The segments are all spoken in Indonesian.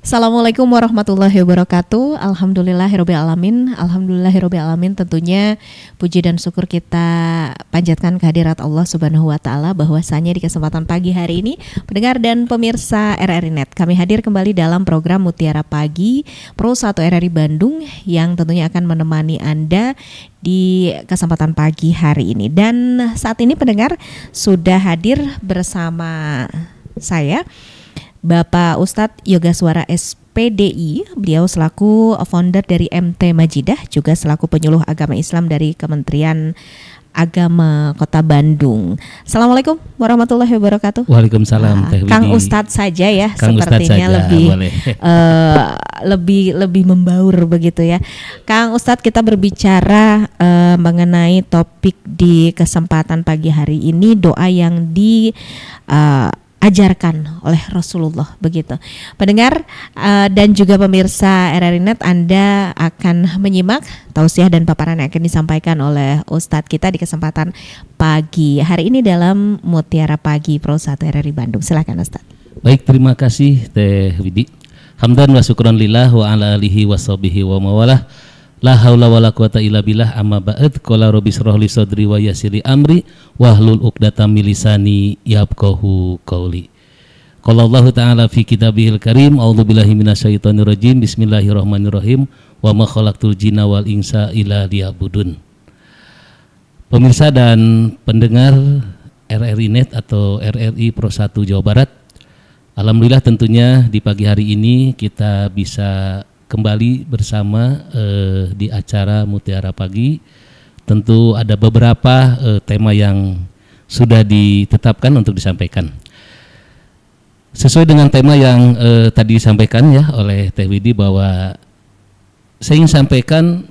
Assalamualaikum warahmatullahi wabarakatuh. Alhamdulillahirabbil alamin. Alhamdulillahirabbil alamin. Tentunya puji dan syukur kita panjatkan kehadirat Allah Subhanahu wa taala bahwasanya di kesempatan pagi hari ini pendengar dan pemirsa RRI Net, kami hadir kembali dalam program Mutiara Pagi Pro 1 RRI Bandung yang tentunya akan menemani Anda di kesempatan pagi hari ini. Dan saat ini pendengar sudah hadir bersama saya Bapak Ustadz Yogaswara SPDI, beliau selaku founder dari MT Majidah, juga selaku penyuluh agama Islam dari Kementerian Agama Kota Bandung. Assalamualaikum warahmatullahi wabarakatuh. Waalaikumsalam. Kang Ustadz saja ya, Kang sepertinya Ustadz saja, lebih membaur begitu ya. Kang Ustadz, kita berbicara mengenai topik di kesempatan pagi hari ini, doa yang ajarkan oleh Rasulullah begitu. Pendengar dan juga pemirsa RRI Net, Anda akan menyimak tausiah dan paparan yang akan disampaikan oleh Ustadz kita di kesempatan pagi hari ini dalam Mutiara Pagi Pro 1 RRI Bandung. Silakan Ustadz. Baik, terima kasih Teh Widi. Hamdan wa syukran lillah wa ala alihi wa sahbihi wa mawalah. La haula wala quwata illa billah, amma ba'd. Qala rabbi shrah li sadri wa yassir li amri wahlul 'uqdatam min lisani yafqahu qawli. Qala Allah ta'ala fi kitabihil karim, a'udzu billahi minasyaitonir rajim, bismillahirrahmanirrahim, wa ma khalaqtul jinna wal insa illa liya'budun. Pemirsa dan pendengar RRI Net atau RRI Pro 1 Jawa Barat, alhamdulillah tentunya di pagi hari ini kita bisa kembali bersama di acara Mutiara Pagi. Tentu ada beberapa tema yang sudah ditetapkan untuk disampaikan. Sesuai dengan tema yang tadi disampaikan ya oleh Teh Widi, bahwa saya ingin sampaikan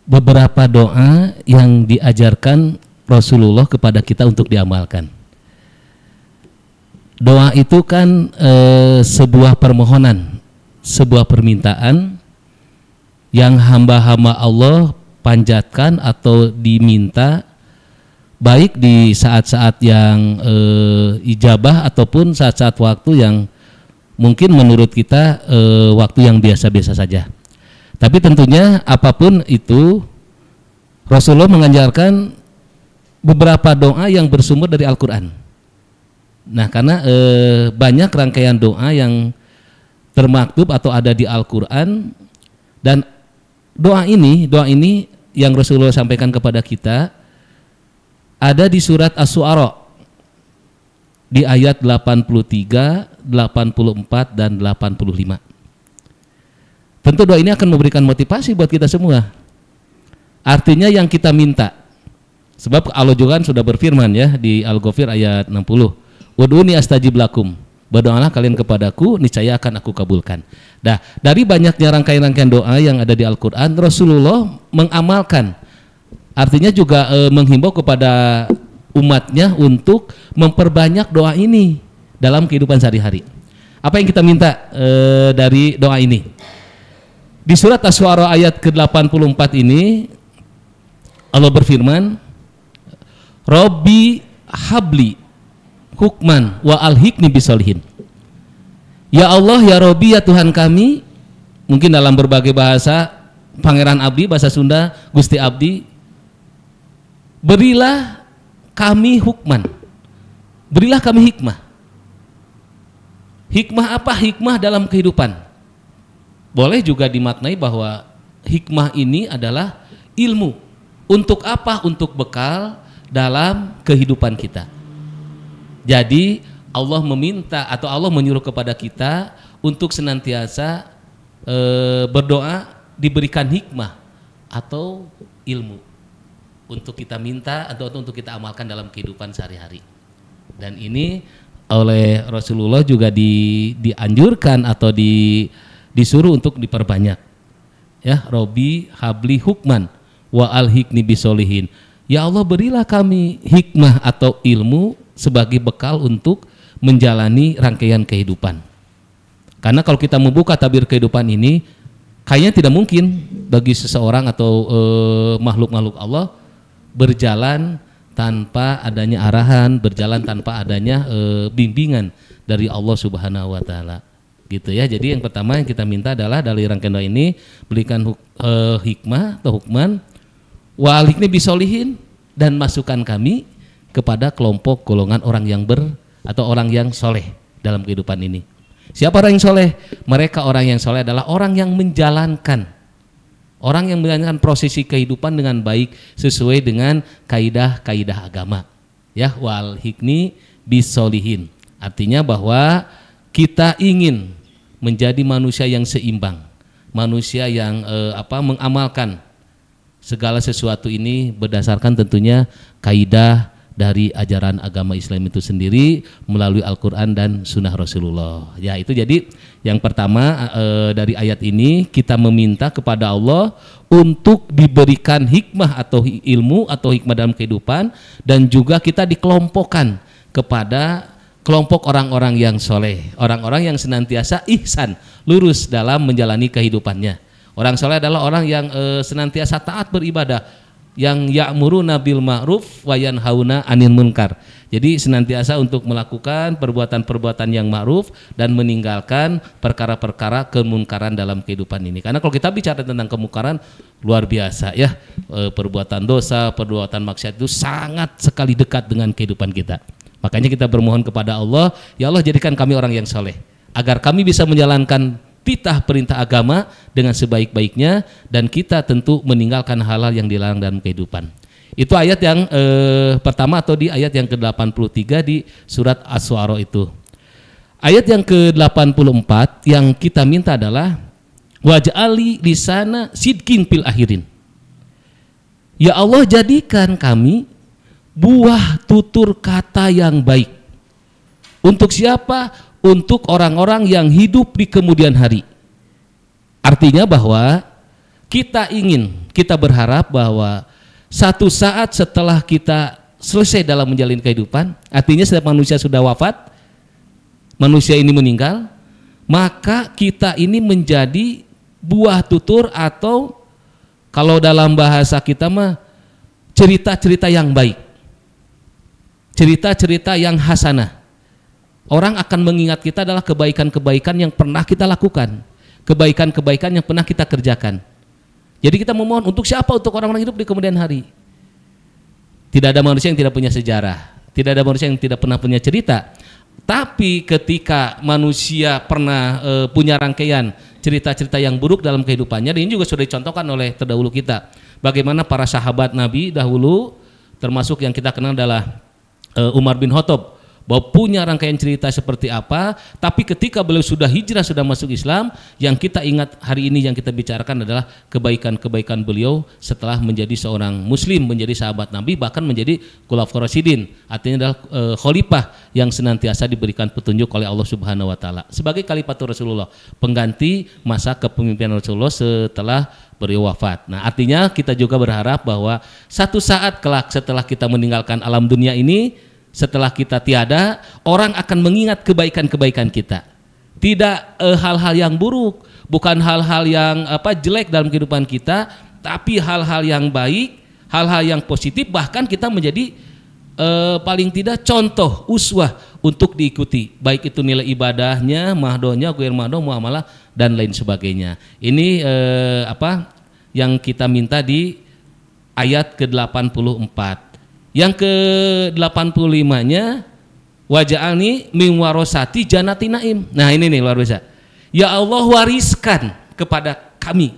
beberapa doa yang diajarkan Rasulullah kepada kita untuk diamalkan. Doa itu kan sebuah permohonan, sebuah permintaan yang hamba-hamba Allah panjatkan atau diminta, baik di saat-saat yang ijabah ataupun saat-saat waktu yang mungkin menurut kita waktu yang biasa-biasa saja. Tapi tentunya apapun itu, Rasulullah mengajarkan beberapa doa yang bersumber dari Al-Quran. Nah, karena banyak rangkaian doa yang termaktub atau ada di Al-Quran, dan doa ini yang Rasulullah sampaikan kepada kita ada di surat Asy-Syu'ara di ayat 83, 84 dan 85. Tentu doa ini akan memberikan motivasi buat kita semua. Artinya yang kita minta, sebab Allah juga sudah berfirman ya di Al-Ghafir ayat 60, ud'uni astajib lakum, berdoalah kalian kepadaku, niscaya akan aku kabulkan. Nah, dari banyaknya rangkaian-rangkaian doa yang ada di Al-Quran, Rasulullah mengamalkan. Artinya juga menghimbau kepada umatnya untuk memperbanyak doa ini dalam kehidupan sehari-hari. Apa yang kita minta dari doa ini? Di surat Asy-Syu'ara ayat ke-84 ini Allah berfirman, Rabbi habli hukman wa alhiqni bisolihin. Ya Allah, ya Rabbi, ya Tuhan kami, mungkin dalam berbagai bahasa, Pangeran Abdi, bahasa Sunda, Gusti Abdi, berilah kami hukman, berilah kami hikmah. Hikmah apa? Hikmah dalam kehidupan. Boleh juga dimaknai bahwa hikmah ini adalah ilmu. Untuk apa? Untuk bekal dalam kehidupan kita. Jadi Allah meminta atau Allah menyuruh kepada kita untuk senantiasa berdoa diberikan hikmah atau ilmu untuk kita minta atau untuk kita amalkan dalam kehidupan sehari-hari. Dan ini oleh Rasulullah juga dianjurkan atau disuruh untuk diperbanyak. Ya, Robbi habli hukman wa alhiqni bisolihin. Ya Allah, berilah kami hikmah atau ilmu sebagai bekal untuk menjalani rangkaian kehidupan. Karena kalau kita membuka tabir kehidupan ini, kayaknya tidak mungkin bagi seseorang atau makhluk-makhluk Allah berjalan tanpa adanya arahan, berjalan tanpa adanya bimbingan dari Allah Subhanahu wa taala. gitu ya. Jadi yang pertama yang kita minta adalah dari rangkaian doa ini berikan hikmah atau hukman walikni bisolihin dan masukkan kami kepada kelompok golongan orang yang atau orang yang soleh dalam kehidupan ini. Siapa orang yang soleh? Mereka orang yang soleh adalah orang yang menjalankan prosesi kehidupan dengan baik sesuai dengan kaidah-kaidah agama. Ya, wal hikni bisolihin. Artinya bahwa kita ingin menjadi manusia yang seimbang, manusia yang mengamalkan segala sesuatu ini berdasarkan tentunya kaidah dari ajaran agama Islam itu sendiri melalui Al-Quran dan Sunnah Rasulullah. Ya, itu jadi yang pertama dari ayat ini kita meminta kepada Allah untuk diberikan hikmah atau ilmu atau hikmah dalam kehidupan, dan juga kita dikelompokkan kepada kelompok orang-orang yang soleh, orang-orang yang senantiasa ihsan, lurus dalam menjalani kehidupannya. Orang soleh adalah orang yang senantiasa taat beribadah, yang ya'muruna bil ma'ruf wa yanhauna 'anil munkar. Jadi senantiasa untuk melakukan perbuatan-perbuatan yang ma'ruf dan meninggalkan perkara-perkara kemunkaran dalam kehidupan ini. Karena kalau kita bicara tentang kemunkaran luar biasa ya, perbuatan dosa, perbuatan maksiat itu sangat sekali dekat dengan kehidupan kita. Makanya kita bermohon kepada Allah, ya Allah jadikan kami orang yang soleh, agar kami bisa menjalankan titah perintah agama dengan sebaik-baiknya, dan kita tentu meninggalkan hal-hal yang dilarang dalam kehidupan. Itu ayat yang pertama atau di ayat yang ke-83 di surat Asy-Syu'ara itu. Ayat yang ke-84 yang kita minta adalah waj'ali lisana sidqin fil akhirin. Ya Allah jadikan kami buah tutur kata yang baik. Untuk siapa? Untuk orang-orang yang hidup di kemudian hari. Artinya bahwa kita berharap bahwa satu saat setelah kita selesai dalam menjalani kehidupan, artinya setiap manusia sudah wafat, manusia ini meninggal, maka kita ini menjadi buah tutur, atau kalau dalam bahasa kita mah cerita-cerita yang baik, cerita-cerita yang hasanah. Orang akan mengingat kita adalah kebaikan-kebaikan yang pernah kita lakukan, kebaikan-kebaikan yang pernah kita kerjakan. Jadi kita memohon untuk siapa? Untuk orang-orang hidup di kemudian hari. Tidak ada manusia yang tidak punya sejarah, tidak ada manusia yang tidak pernah punya cerita. Tapi ketika manusia pernah punya rangkaian cerita-cerita yang buruk dalam kehidupannya, dan ini juga sudah dicontohkan oleh terdahulu kita. Bagaimana para sahabat Nabi dahulu, termasuk yang kita kenal adalah Umar bin Khattab, bahwa punya rangkaian cerita seperti apa, tapi ketika beliau sudah hijrah, sudah masuk Islam, yang kita ingat hari ini, yang kita bicarakan adalah kebaikan-kebaikan beliau setelah menjadi seorang muslim, menjadi sahabat Nabi, bahkan menjadi khulafaur rasyidin, artinya adalah khalifah yang senantiasa diberikan petunjuk oleh Allah Subhanahu wa taala sebagai khalifatur Rasulullah, pengganti masa kepemimpinan Rasulullah setelah beliau wafat. Nah, artinya kita juga berharap bahwa satu saat kelak setelah kita meninggalkan alam dunia ini, setelah kita tiada, orang akan mengingat kebaikan-kebaikan kita. Tidak hal-hal yang buruk, bukan hal-hal yang jelek dalam kehidupan kita, tapi hal-hal yang baik, hal-hal yang positif, bahkan kita menjadi paling tidak contoh, uswah untuk diikuti. Baik itu nilai ibadahnya, mahdohnya, guir mahdoh, muamalah dan lain sebagainya. Ini yang kita minta di ayat ke-84. Yang ke-85-nya waj'alni min warasati jannati naim. Nah, ini nih luar biasa. Ya Allah wariskan kepada kami.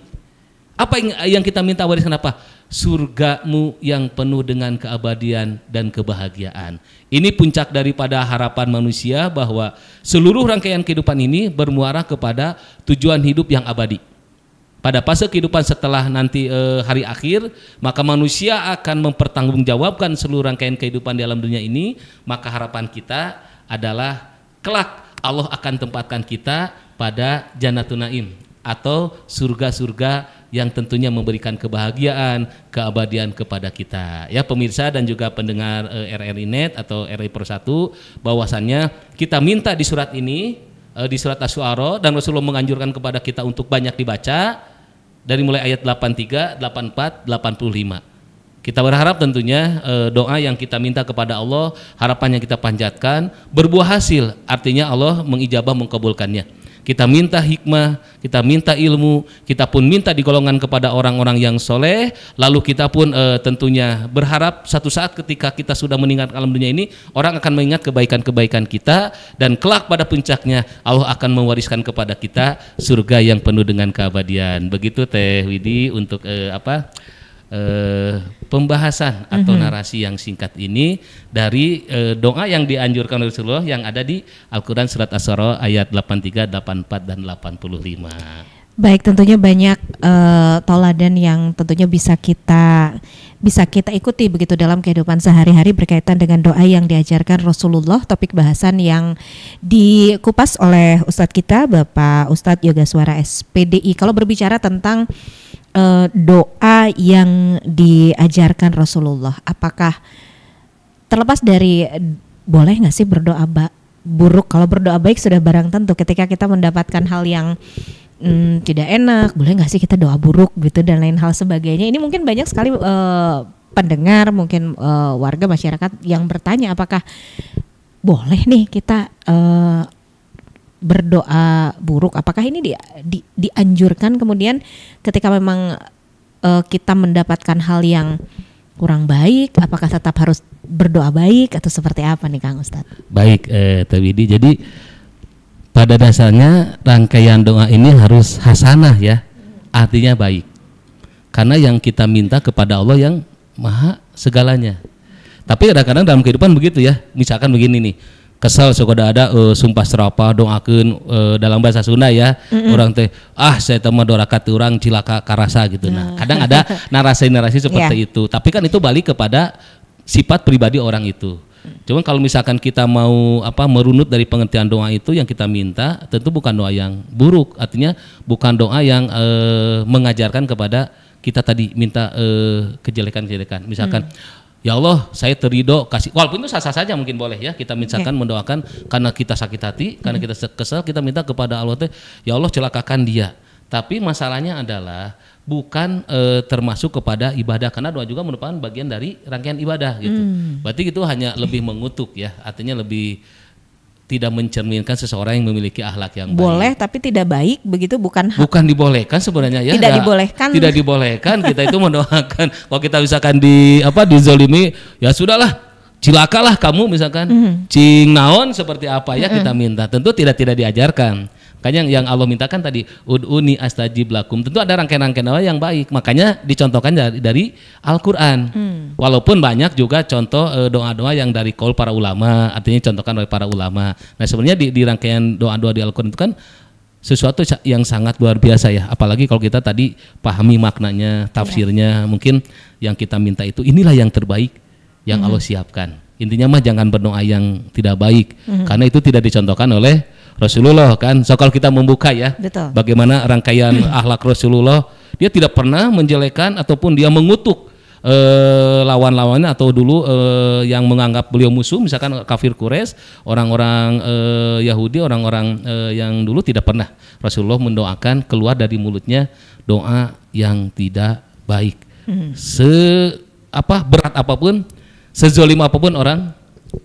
Apa yang kita minta wariskan apa? Surgamu yang penuh dengan keabadian dan kebahagiaan. Ini puncak daripada harapan manusia bahwa seluruh rangkaian kehidupan ini bermuara kepada tujuan hidup yang abadi. Pada fase kehidupan setelah nanti hari akhir, maka manusia akan mempertanggungjawabkan seluruh rangkaian kehidupan di alam dunia ini. Maka harapan kita adalah kelak Allah akan tempatkan kita pada Jannatun Naim, atau surga-surga yang tentunya memberikan kebahagiaan, keabadian kepada kita. Ya pemirsa dan juga pendengar RRI Net atau RRI Pro 1, bahwasannya kita minta di surat ini, di surat Asy-Syu'ara, dan Rasulullah menganjurkan kepada kita untuk banyak dibaca dari mulai ayat 83, 84, 85. Kita berharap tentunya doa yang kita minta kepada Allah, harapan yang kita panjatkan berbuah hasil, artinya Allah mengijabah, mengkabulkannya. kita minta hikmah, kita minta ilmu, kita pun minta digolongkan kepada orang-orang yang soleh, lalu kita pun tentunya berharap satu saat ketika kita sudah meninggalkan alam dunia ini, orang akan mengingat kebaikan-kebaikan kita, dan kelak pada puncaknya Allah akan mewariskan kepada kita surga yang penuh dengan keabadian. Begitu Teh Widi untuk pembahasan atau narasi yang singkat ini dari doa yang dianjurkan Rasulullah yang ada di Al-Quran surat Asy-Syu'ara ayat 83, 84 dan 85. Baik, tentunya banyak tauladan yang tentunya bisa kita ikuti begitu dalam kehidupan sehari-hari berkaitan dengan doa yang diajarkan Rasulullah. Topik bahasan yang dikupas oleh Ustadz kita, Bapak Ustadz Yogaswara SPDI. Kalau berbicara tentang doa yang diajarkan Rasulullah, apakah terlepas dari boleh nggak sih berdoa buruk? Kalau berdoa baik sudah barang tentu. Ketika kita mendapatkan hal yang tidak enak, boleh nggak sih kita doa buruk gitu dan lain hal sebagainya? Ini mungkin banyak sekali pendengar, mungkin warga masyarakat yang bertanya apakah boleh nih kita berdoa buruk, apakah ini dianjurkan kemudian ketika memang kita mendapatkan hal yang kurang baik, apakah tetap harus berdoa baik atau seperti apa nih Kang Ustadz? Baik Teh Widi, jadi pada dasarnya rangkaian doa ini harus hasanah ya, artinya baik, karena yang kita minta kepada Allah yang maha segalanya. Tapi kadang-kadang dalam kehidupan begitu ya, misalkan begini nih, kesal sekolah ada sumpah serapah doakeun dalam bahasa Sunda ya, orang teh saya teh mah doakat urang cilaka karasa gitu. Nah, kadang ada narasi-narasi seperti itu. Tapi kan itu balik kepada sifat pribadi orang itu. Cuman kalau misalkan kita mau merunut dari pengertian doa itu, yang kita minta tentu bukan doa yang buruk, artinya bukan doa yang mengajarkan kepada kita tadi minta kejelekan-kejelekan. Misalkan ya Allah, saya teridho kasih, walaupun itu sah-sah saja mungkin boleh ya, kita misalkan mendoakan karena kita sakit hati, karena kita kesal, kita minta kepada Allah teh, ya Allah celakakan dia. Tapi masalahnya adalah bukan termasuk kepada ibadah, karena doa juga merupakan bagian dari rangkaian ibadah gitu. Berarti itu hanya lebih mengutuk ya, artinya lebih tidak mencerminkan seseorang yang memiliki akhlak yang baik. Boleh tapi tidak baik begitu, bukan dibolehkan sebenarnya ya. Tidak dibolehkan kita itu mendoakan kalau kita misalkan dizolimi, ya sudahlah, cilakalah kamu misalkan, cing naon seperti apa ya kita minta. Tentu tidak diajarkan. Makanya yang Allah mintakan tadi, ud'uni astajib lakum, tentu ada rangkaian-rangkaian doa yang baik, makanya dicontohkan dari Al-Quran. Walaupun banyak juga contoh doa-doa yang dari qaul para ulama, artinya contohkan oleh para ulama. Nah sebenarnya di rangkaian doa-doa di Al-Quran itu kan sesuatu yang sangat luar biasa ya, apalagi kalau kita tadi pahami maknanya, tafsirnya, mungkin yang kita minta itu inilah yang terbaik yang Allah siapkan. Intinya mah jangan berdoa yang tidak baik, karena itu tidak dicontohkan oleh Rasulullah kan. So kalau kita membuka ya, betul, bagaimana rangkaian akhlak Rasulullah, dia tidak pernah menjelekan ataupun dia mengutuk lawan-lawannya atau dulu yang menganggap beliau musuh, misalkan kafir Quraisy, orang-orang Yahudi, orang-orang yang dulu tidak pernah Rasulullah mendoakan keluar dari mulutnya doa yang tidak baik. Berat apapun, sezolim apapun orang,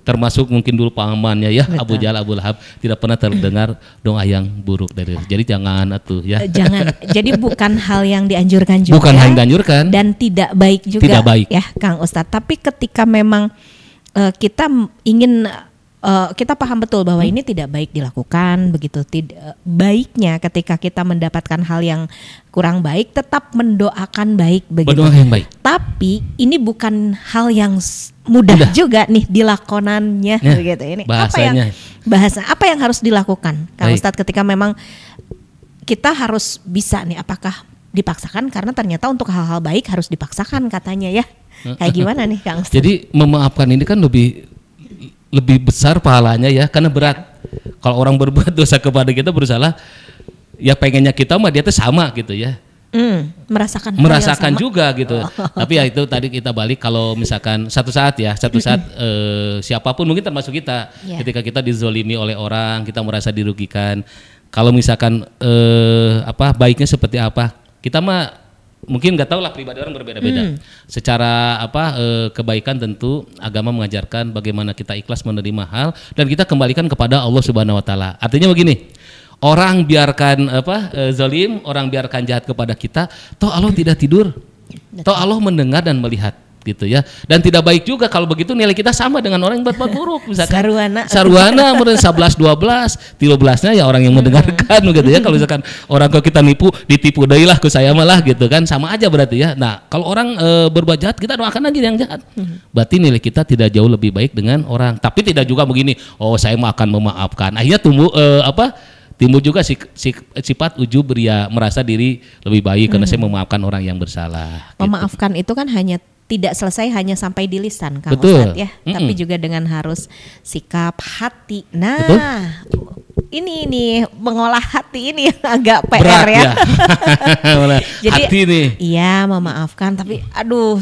termasuk mungkin dulu pamannya ya, betul, Abu Jahal, Abu Lahab, tidak pernah terdengar doa yang buruk dari. Jadi jangan atuh ya. Jangan. Jadi bukan hal yang dianjurkan juga. Bukan hal yang dianjurkan dan tidak baik juga. Tidak baik ya, Kang Ustadz. Tapi ketika memang kita ingin kita paham betul bahwa ini tidak baik dilakukan begitu. Baiknya ketika kita mendapatkan hal yang kurang baik, tetap mendoakan baik begitu. Berdoa yang baik. Tapi ini bukan hal yang mudah juga nih dilakonannya begitu. Ini bahasanya. Apa yang harus dilakukan Kang Ustadz ketika memang kita harus bisa nih, apakah dipaksakan, karena ternyata untuk hal-hal baik harus dipaksakan katanya ya. Kayak gimana nih Kang Ustadz? Jadi memaafkan ini kan lebih besar pahalanya ya, karena berat. Kalau orang berbuat dosa kepada kita, bersalah, ya pengennya kita mah dia tuh sama gitu ya. Merasakan juga gitu. Tapi ya itu tadi kita balik, kalau misalkan satu saat siapapun mungkin termasuk kita, ketika kita dizolimi oleh orang, kita merasa dirugikan. Kalau misalkan baiknya seperti apa, kita mah mungkin nggak tahu lah, pribadi orang berbeda-beda. Secara kebaikan tentu agama mengajarkan bagaimana kita ikhlas menerima hal dan kita kembalikan kepada Allah Subhanahu Wa Taala. Artinya begini, Orang biarkan zalim, orang biarkan jahat kepada kita, toh Allah tidak tidur. Toh Allah mendengar dan melihat gitu ya. Dan tidak baik juga kalau begitu nilai kita sama dengan orang yang berbuat buruk misalkan. Saruana meureun 11 12, 13-nya ya orang yang mendengarkan gitu ya. Kalau misalkan orang kalau kita ditipu deui lah ku saya malah gitu kan, sama aja berarti ya. Nah, kalau orang berbuat jahat kita doakan aja yang jahat. Berarti nilai kita tidak jauh lebih baik dengan orang. Tapi tidak juga begini, oh saya mau akan memaafkan. Akhirnya timbul juga sifat ujub ria, merasa diri lebih baik karena saya memaafkan orang yang bersalah. Memaafkan itu kan hanya tidak selesai hanya sampai di lisan, Kang Betul. Ustadz ya, tapi juga dengan harus sikap hati. Nah, Betul. ini mengolah hati ini yang agak PR berat ya. Jadi hati nih. Iya memaafkan, tapi aduh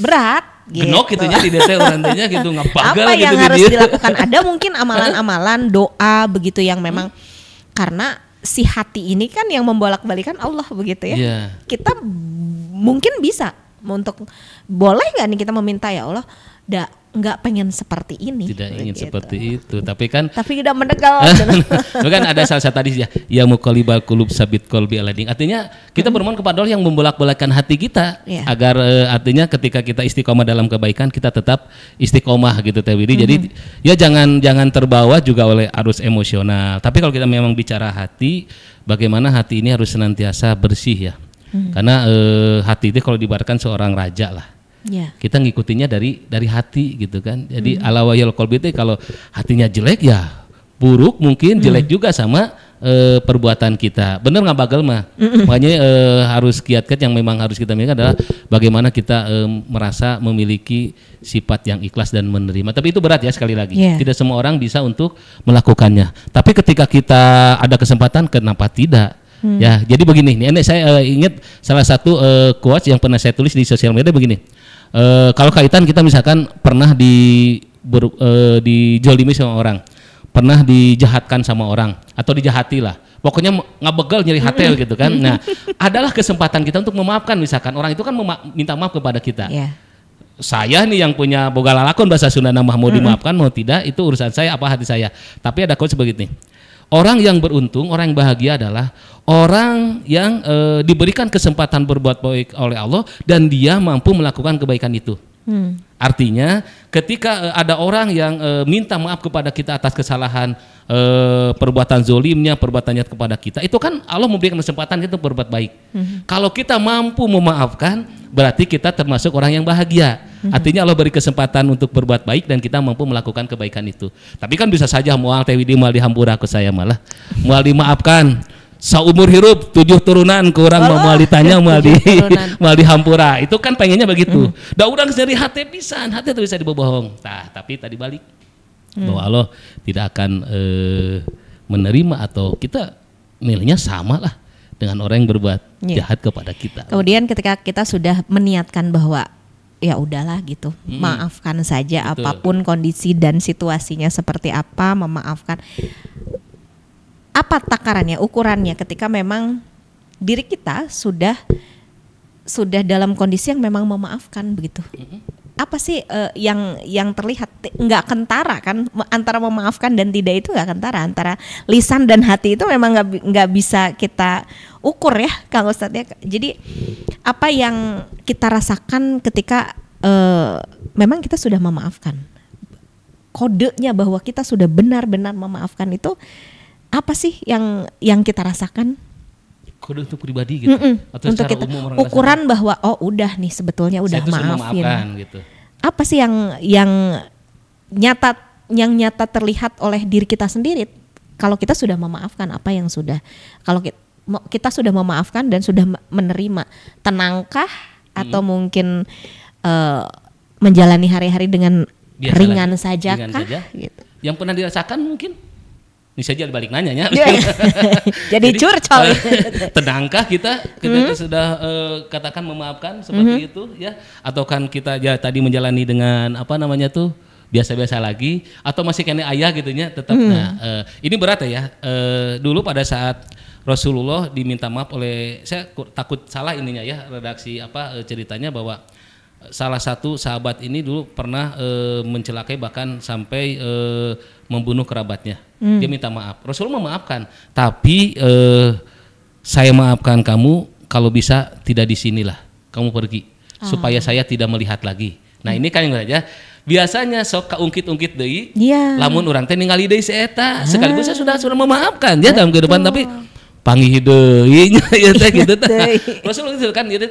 berat. Genok gitu nya di desa orangnya gitu ngapagal apa gitu. yang harus dilakukan? Ada mungkin amalan-amalan doa begitu yang memang karena si hati ini kan yang membolak-balikan Allah begitu ya. Yeah. Kita mungkin bisa untuk boleh nggak nih kita meminta ya Allah, nggak pengen seperti ini. Tidak ingin gitu. seperti itu, tapi tidak mendegal. Kan ada salah satu hadis ya muqallibal qulub sabit qalbi ala din. Artinya kita bermohon kepada Allah yang membolak-balikkan hati kita agar artinya ketika kita istiqomah dalam kebaikan kita tetap istiqomah gitu Teh Widi. Jadi ya jangan terbawa juga oleh arus emosional. Tapi kalau kita memang bicara hati, bagaimana hati ini harus senantiasa bersih ya. Karena hati itu kalau diibaratkan seorang raja lah. Yeah. Kita ngikutinya dari hati gitu kan. Jadi ala wahyul qalbi itu kalau hatinya jelek ya buruk, mungkin jelek juga sama perbuatan kita. Bener nggak bagel mah? Makanya harus kiat-kiat yang memang harus kita miliki adalah bagaimana kita merasa memiliki sifat yang ikhlas dan menerima. Tapi itu berat ya sekali lagi. Yeah. Tidak semua orang bisa untuk melakukannya. Tapi ketika kita ada kesempatan, kenapa tidak? Ya, jadi begini. Ini saya ingat salah satu quotes yang pernah saya tulis di sosial media begini. Kalau kaitan kita misalkan pernah dijolimi sama orang, pernah dijahatkan sama orang atau dijahati lah, pokoknya ngabegal nyeri hati gitu kan. Nah, adalah kesempatan kita untuk memaafkan, misalkan orang itu kan minta maaf kepada kita. Yeah. Saya nih yang punya boga lalakon bahasa Sunda nama mau dimaafkan mau tidak itu urusan saya apa hati saya. Tapi ada quotes begini. Orang yang beruntung, orang yang bahagia adalah orang yang diberikan kesempatan berbuat baik oleh Allah dan dia mampu melakukan kebaikan itu. Artinya ketika ada orang yang minta maaf kepada kita atas kesalahan perbuatan zolimnya, perbuatannya kepada kita, itu kan Allah memberikan kesempatan kita untuk berbuat baik. Kalau kita mampu memaafkan, berarti kita termasuk orang yang bahagia. Artinya Allah beri kesempatan untuk berbuat baik dan kita mampu melakukan kebaikan itu. Tapi kan bisa saja mual Teh Widi mual dihampura ke saya malah mual dimaafkan. Saumur hirup 7 turunan kurang mau ditanya mau dihampura. Itu kan pengennya begitu. Da urang sendiri hati pisan, hati itu bisa dibohong. Tapi tadi balik bahwa Allah tidak akan menerima atau kita nilainya sama lah dengan orang yang berbuat jahat kepada kita. Kemudian ketika kita sudah meniatkan bahwa ya udahlah gitu, maafkan saja. Betul. Apapun kondisi dan situasinya seperti apa, memaafkan. Apa takarannya, ukurannya ketika memang diri kita sudah dalam kondisi yang memang memaafkan begitu? Apa sih yang terlihat nggak kentara kan antara memaafkan dan tidak, itu nggak kentara, antara lisan dan hati itu memang nggak bisa kita ukur ya Kang Ustadz ya. Jadi apa yang kita rasakan ketika memang kita sudah memaafkan, kodenya bahwa kita sudah benar-benar memaafkan itu apa sih yang kita rasakan? Kode untuk pribadi gitu. Atau untuk kita umum ukuran rasakan bahwa oh udah nih sebetulnya udah maafin. Gitu. Apa sih yang nyata terlihat oleh diri kita sendiri kalau kita sudah memaafkan, apa yang sudah, kalau kita sudah memaafkan dan sudah menerima, tenangkah atau mungkin menjalani hari-hari dengan ringan saja kah? Gitu. Yang pernah dirasakan mungkin ini saja balik nanya jadi curcol. Tenangkah kita sudah katakan memaafkan seperti itu ya, atau kan kita ya tadi menjalani dengan apa namanya tuh biasa-biasa lagi, atau masih kena ayah gitunya tetap. Nah ini berat ya. Dulu pada saat Rasulullah diminta maaf oleh, saya takut salah ininya ya redaksi ceritanya, bahwa salah satu sahabat ini dulu pernah mencelakai bahkan sampai membunuh kerabatnya. Dia minta maaf. Rasulullah memaafkan, tapi saya maafkan kamu kalau bisa tidak di sinilah, kamu pergi supaya saya tidak melihat lagi. Nah ini kan yang saja biasanya sok kaungkit-ungkit deui, lamun urang teh ningali deui si eta, sekaligus saya sudah memaafkan ya dalam kehidupan, tapi panggih deui nya ya teh gitu teh. Rasulullah itu kan itu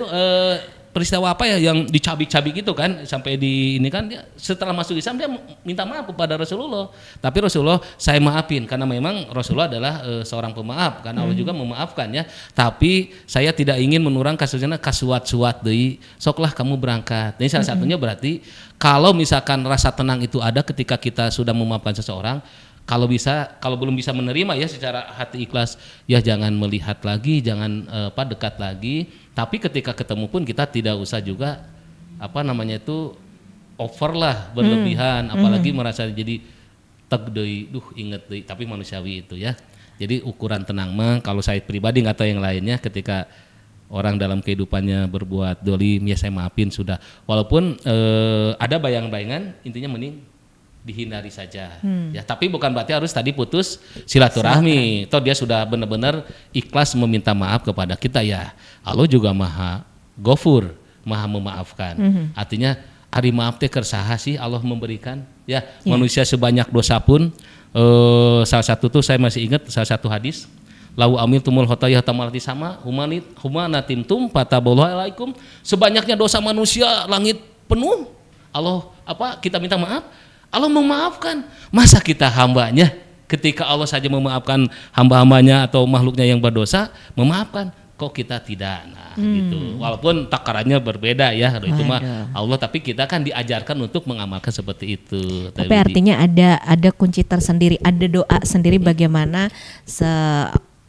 peristiwa apa ya yang dicabik-cabik gitu kan sampai di ini kan dia setelah masuk Islam dia minta maaf kepada Rasulullah, tapi Rasulullah saya maafin karena memang Rasulullah adalah seorang pemaaf karena Allah juga memaafkan ya, tapi saya tidak ingin menurang kasusnya kasuat-suat deui, soklah kamu berangkat. Ini salah satunya berarti kalau misalkan rasa tenang itu ada ketika kita sudah memaafkan seseorang, kalau belum bisa menerima ya secara hati ikhlas, ya jangan melihat lagi, jangan dekat lagi. Tapi ketika ketemu pun kita tidak usah juga over lah, berlebihan, apalagi merasa jadi teg deui, inget deui, tapi manusiawi itu ya. Jadi ukuran tenang mah kalau saya pribadi nggak tahu yang lainnya, ketika orang dalam kehidupannya berbuat dolim ya saya maafin sudah. Walaupun ada bayang-bayangan, intinya mending dihindari saja ya, tapi bukan berarti harus tadi putus silaturahmi. Toh dia sudah benar-benar ikhlas meminta maaf kepada kita ya. Allah juga Maha Ghafur, Maha memaafkan. Artinya hari maaf teh kersaha sih Allah memberikan ya. Manusia sebanyak dosa pun salah satu tuh saya masih ingat salah satu hadis, lau amil tumul hotayah tamalati sama humanatim tum pataballahilaikum, sebanyaknya dosa manusia langit penuh, Allah kita minta maaf, Allah memaafkan. Masa kita hambanya ketika Allah saja memaafkan hamba-hambanya atau makhluknya yang berdosa memaafkan, kok kita tidak? Nah gitu. Walaupun takarannya berbeda ya, itu mah Allah, tapi kita kan diajarkan untuk mengamalkan seperti itu. Tapi artinya ada kunci tersendiri, ada doa sendiri bagaimana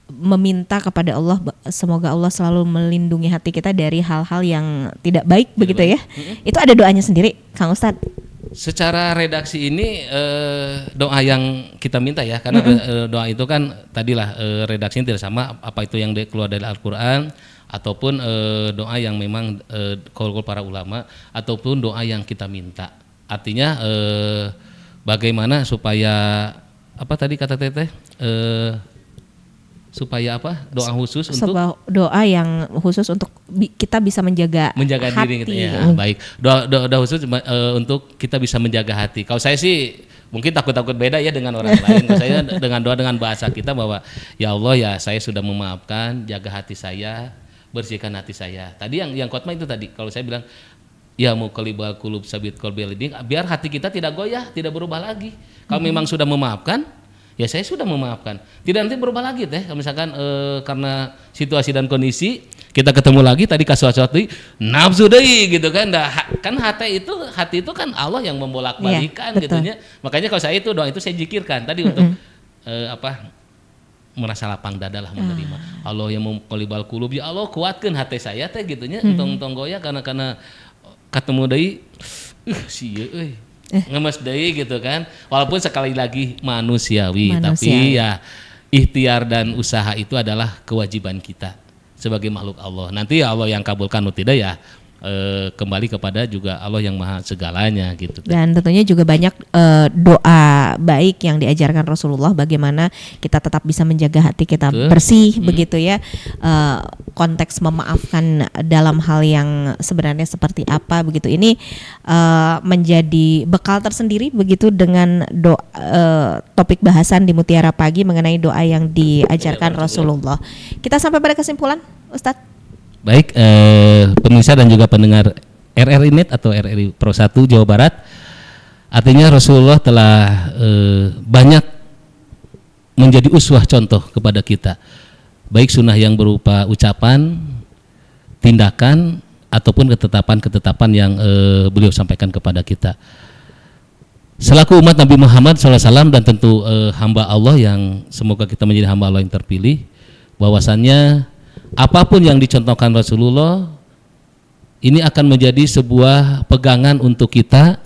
meminta kepada Allah semoga Allah selalu melindungi hati kita dari hal-hal yang tidak baik begitu ya. Itu ada doanya sendiri, Kang Ustadz. Secara redaksi ini doa yang kita minta ya, karena doa itu kan tadilah redaksinya tidak sama apa itu yang keluar dari Al-Quran ataupun doa yang memang qaul para ulama ataupun doa yang kita minta. Artinya bagaimana supaya apa tadi kata Teteh supaya apa doa khusus untuk doa yang khusus untuk kita bisa menjaga hati. Diri kita ya. Baik, doa khusus untuk kita bisa menjaga hati. Kalau saya sih mungkin takut beda ya dengan orang lain. Kalau saya dengan doa dengan bahasa kita bahwa ya Allah ya saya sudah memaafkan, jaga hati saya, bersihkan hati saya. Tadi yang khotbah itu tadi kalau saya bilang ya muqallibal qulub sabit qalbi biar hati kita tidak goyah, tidak berubah lagi. Kalau memang sudah memaafkan, ya saya sudah memaafkan. Tidak nanti berubah lagi teh. Kalau misalkan karena situasi dan kondisi kita ketemu lagi tadi kasuat-suat nafsu deui gitu kan. Kan hati itu kan Allah yang membolak-balikan gitu nya. Makanya kalau saya itu doa itu saya zikirkan tadi untuk merasa lapang dada lah menerima. Allah yang muqallibal qulub, ya Allah kuatkan hati saya teh gitu nya. Entong goyah karena ketemu deui sieu euy. Ngemes deui gitu kan, walaupun sekali lagi manusiawi, tapi ya ikhtiar dan usaha itu adalah kewajiban kita sebagai makhluk Allah. Nanti ya Allah yang kabulkan atau tidak ya kembali kepada juga Allah yang maha segalanya gitu. Dan tentunya juga banyak doa baik yang diajarkan Rasulullah bagaimana kita tetap bisa menjaga hati kita bersih begitu ya. Konteks memaafkan dalam hal yang sebenarnya seperti apa begitu, ini menjadi bekal tersendiri begitu dengan topik bahasan di Mutiara Pagi mengenai doa yang diajarkan Rasulullah. Kita sampai pada kesimpulan, Ustadz. Baik, pemirsa dan juga pendengar RRI Net atau RRI Pro 1 Jawa Barat. Artinya Rasulullah telah banyak menjadi uswah contoh kepada kita. Baik sunnah yang berupa ucapan, tindakan, ataupun ketetapan-ketetapan yang beliau sampaikan kepada kita. Selaku umat Nabi Muhammad SAW dan tentu hamba Allah yang semoga kita menjadi hamba Allah yang terpilih, bahwasannya apapun yang dicontohkan Rasulullah ini akan menjadi sebuah pegangan untuk kita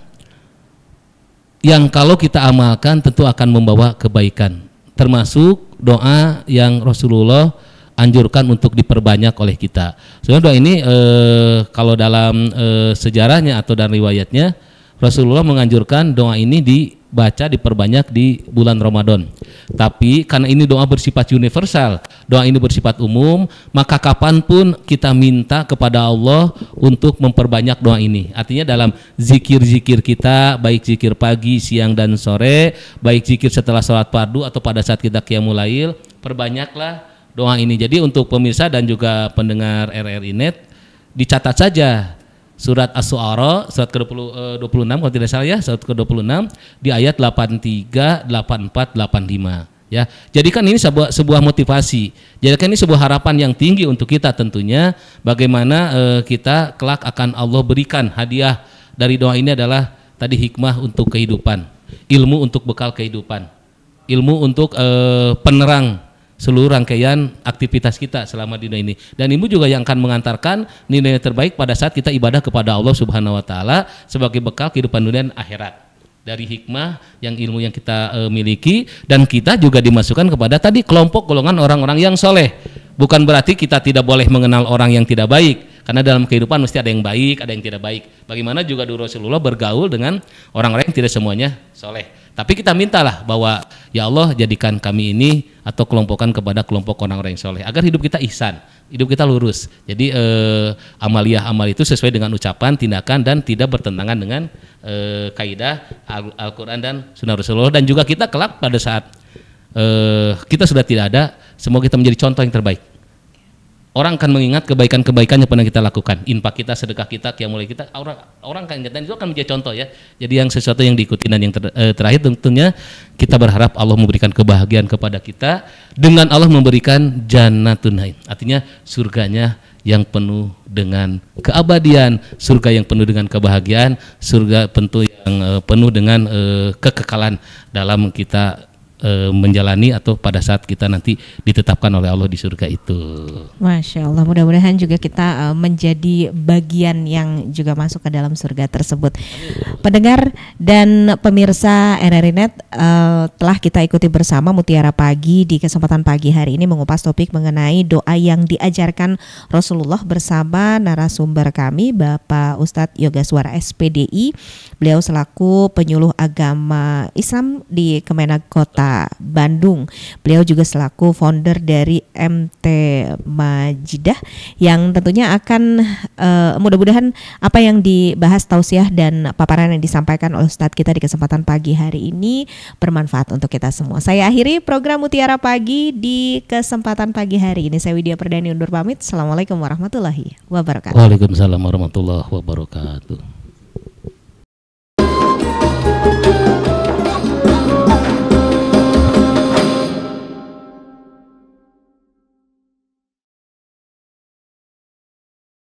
yang kalau kita amalkan tentu akan membawa kebaikan, termasuk doa yang Rasulullah anjurkan untuk diperbanyak oleh kita. Sebenarnya doa ini kalau dalam sejarahnya atau dan riwayatnya, Rasulullah menganjurkan doa ini dibaca diperbanyak di bulan Ramadan. Tapi karena ini doa bersifat universal, doa ini bersifat umum, maka kapanpun kita minta kepada Allah untuk memperbanyak doa ini. Artinya dalam zikir-zikir kita, baik zikir pagi, siang dan sore, baik zikir setelah sholat fardu atau pada saat kita qiyamul lail, perbanyaklah doa ini. Jadi untuk pemirsa dan juga pendengar RRI Net, dicatat saja surat Asy-Syu'ara surat ke-26 kalau tidak salah ya, surat ke-26 di ayat 83, 84, 85 ya. Jadikan ini sebuah motivasi. Jadikan ini sebuah harapan yang tinggi untuk kita tentunya, bagaimana kita kelak akan Allah berikan hadiah dari doa ini adalah tadi hikmah untuk kehidupan, ilmu untuk bekal kehidupan, ilmu untuk penerang seluruh rangkaian aktivitas kita selama di dunia ini, dan ilmu juga yang akan mengantarkan nilai terbaik pada saat kita ibadah kepada Allah Subhanahu wa taala sebagai bekal kehidupan dunia dan akhirat. Dari hikmah yang ilmu yang kita miliki, dan kita juga dimasukkan kepada tadi kelompok golongan orang-orang yang soleh. Bukan berarti kita tidak boleh mengenal orang yang tidak baik, karena dalam kehidupan mesti ada yang baik, ada yang tidak baik. Bagaimana juga dulu Rasulullah bergaul dengan orang-orang yang tidak semuanya soleh. Tapi kita mintalah bahwa ya Allah jadikan kami ini atau kelompokkan kepada kelompok orang-orang yang soleh, agar hidup kita ihsan, hidup kita lurus. Jadi amaliyah amal itu sesuai dengan ucapan, tindakan, dan tidak bertentangan dengan kaidah Al-Quran dan Sunnah Rasulullah. Dan juga kita kelak pada saat kita sudah tidak ada, semoga kita menjadi contoh yang terbaik. Orang akan mengingat kebaikan-kebaikan yang pernah kita lakukan, infak kita, sedekah kita, qiyamul lail kita, orang akan ingat, dan itu akan menjadi contoh ya. Jadi yang sesuatu yang diikuti. Dan yang terakhir tentunya kita berharap Allah memberikan kebahagiaan kepada kita dengan Allah memberikan jannatun naim, artinya surganya yang penuh dengan keabadian, surga yang penuh dengan kebahagiaan, surga yang penuh dengan kekekalan dalam kita menjalani atau pada saat kita nanti ditetapkan oleh Allah di surga itu. Masya Allah, mudah-mudahan juga kita menjadi bagian yang juga masuk ke dalam surga tersebut. Pendengar dan pemirsa RRI Net, telah kita ikuti bersama Mutiara Pagi di kesempatan pagi hari ini mengupas topik mengenai doa yang diajarkan Rasulullah bersama narasumber kami Bapak Ustadz Yogaswara SPDI. Beliau selaku penyuluh agama Islam di Kemenag Kota Bandung. Beliau juga selaku founder dari MT Majidah, yang tentunya akan mudah-mudahan apa yang dibahas tausiah dan paparan yang disampaikan oleh Ustadz kita di kesempatan pagi hari ini bermanfaat untuk kita semua. Saya akhiri program Mutiara Pagi di kesempatan pagi hari ini. Saya Widya Perdani undur pamit. Assalamualaikum warahmatullahi wabarakatuh. Waalaikumsalam warahmatullahi wabarakatuh.